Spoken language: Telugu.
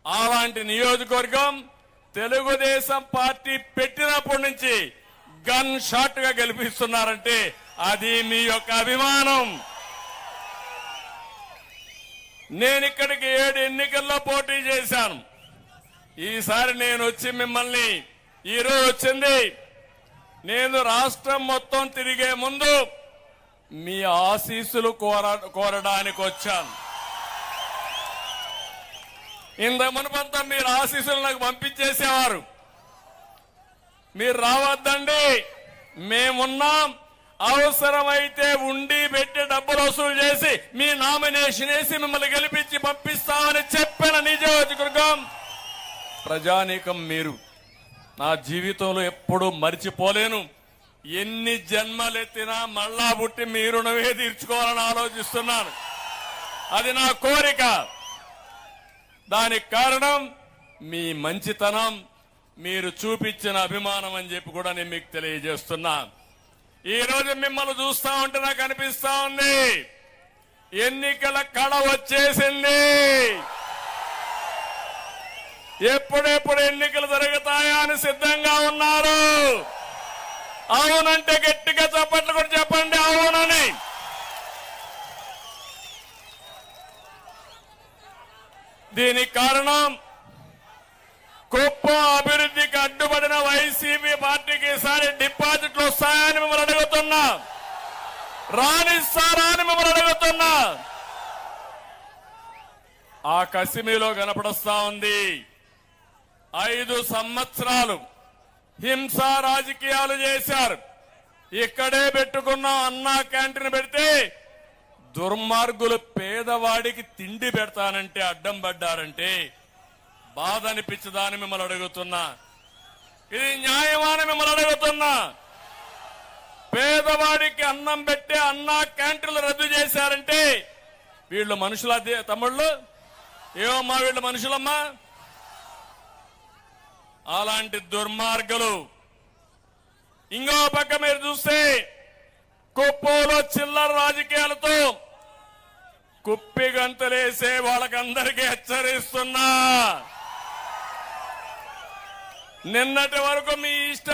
అలాంటి నియోజకవర్గం తెలుగుదేశం పార్టీ పెట్టినప్పటి నుంచి గన్ షాట్ గా గెలిపిస్తున్నారంటే అది మీ యొక్క అభిమానం. నేను ఇక్కడికి 7 ఎన్నికల్లో పోటీ చేశాను. ఈసారి నేను వచ్చి మిమ్మల్ని ఈరోజు వచ్చింది నేను రాష్ట్రం మొత్తం తిరిగే ముందు మీ ఆశీస్సులు కోరడానికి వచ్చాను. ఇంత మునుపంతా మీరు ఆశీస్సులు నాకు పంపించేసేవారు. మీరు రావద్దండి, మేమున్నాం, అవసరమైతే ఉండి పెట్టి డబ్బులు వసూలు చేసి మీ నామినేషన్ వేసి మిమ్మల్ని గెలిపించి పంపిస్తామని చెప్పిన నియోజకవర్గం ప్రజానీకం మీరు. నా జీవితంలో ఎప్పుడూ మరిచిపోలేను. ఎన్ని జన్మలెత్తినా మళ్ళా పుట్టి మీ రుణమే తీర్చుకోవాలని ఆలోచిస్తున్నాను. అది నా కోరిక. దానికి కారణం మీ మంచితనం, మీరు చూపించిన అభిమానం అని చెప్పి కూడా నేను మీకు తెలియజేస్తున్నా. ఈ రోజు మిమ్మల్ని చూస్తా ఉంటే నాకు అనిపిస్తా ఉంది ఎన్నికల కళ వచ్చేసింది. ఎప్పుడెప్పుడు ఎన్నికలు జరుగుతాయా అని సిద్ధంగా ఉన్నారు. అవునంటే గట్టిగా చప్పట్లు కూడా చెప్పండి అవునని. దీనికి కారణం కుప్పం అభివృద్ధికి అడ్డుపడిన వైసీపీ పార్టీకి ఈసారి డిపాజిట్లు వస్తాయని మిమ్మల్ని అడుగుతున్నా, రాణిస్తారా అని మిమ్మల్ని అడుగుతున్నా. ఆ కసి మీలో కనపడస్తా ఉంది. 5 సంవత్సరాలు హింసా రాజకీయాలు చేశారు. ఇక్కడే పెట్టుకున్న అన్నా క్యాంటీన్ పెడితే దుర్మార్గులు పేదవాడికి తిండి పెడతానంటే అడ్డం పడ్డారంటే బాధ అనిపించదాని మిమ్మల్ని అడుగుతున్నా. ఇది న్యాయమాని మిమ్మల్ని అడుగుతున్నా. పేదవాడికి అన్నం పెట్టే అన్నా క్యాంటీన్లు రద్దు చేశారంటే వీళ్ళు మనుషుల తమ్ముళ్ళు ఏమమ్మా, వీళ్ళు మనుషులమ్మా? అలాంటి దుర్మార్గులు. ఇంకో పక్క మీరు చూస్తే కుప్పంలో చిల్లర రాజకీయాలతో కుప్పి గంతలేసే వాళ్ళకందరికీ హెచ్చరిస్తున్నా. నిన్నటి వరకు మీ ఇష్టం